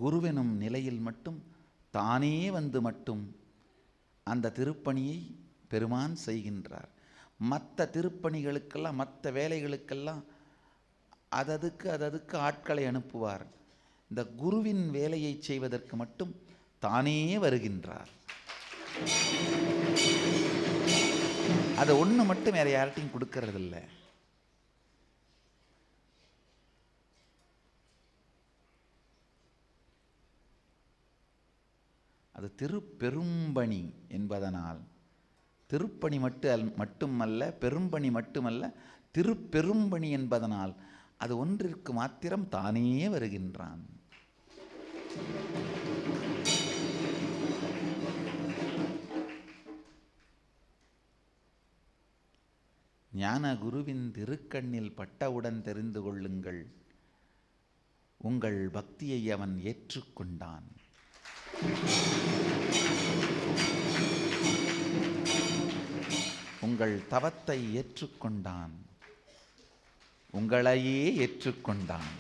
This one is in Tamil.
குருவெனும் நிலையில் மட்டும் தானே வந்து மட்டும் அந்த திருப்பணியை பெருமான் செய்கின்றார். மற்ற திருப்பணிகளுக்கெல்லாம் மற்ற வேலைகளுக்கெல்லாம் அததுக்கு ஆட்களை அனுப்புவார். இந்த குருவின் வேலையை செய்வதற்கு மட்டும் தானே வருகின்றார். அதை ஒன்று மட்டும் வேற யார்ட்டையும் கொடுக்கறதில்ல. அது திருப்பெரும்பணி என்பதனால் திருப்பணி மட்டுமல்ல, பெரும்பணி மட்டுமல்ல, திருப்பெரும்பணி என்பதனால் அது ஒன்றிற்கு மாத்திரம் தானே வருகின்றான். ஞான குருவின் திருக்கண்ணில் பட்டவுடன் தெரிந்து கொள்ளுங்கள், உங்கள் பக்தியை அவன் ஏற்றுக்கொண்டான். உங்கள் தவத்தை ஏற்றுக்கொண்டான், உங்களையே ஏற்றுக்கொண்டான்.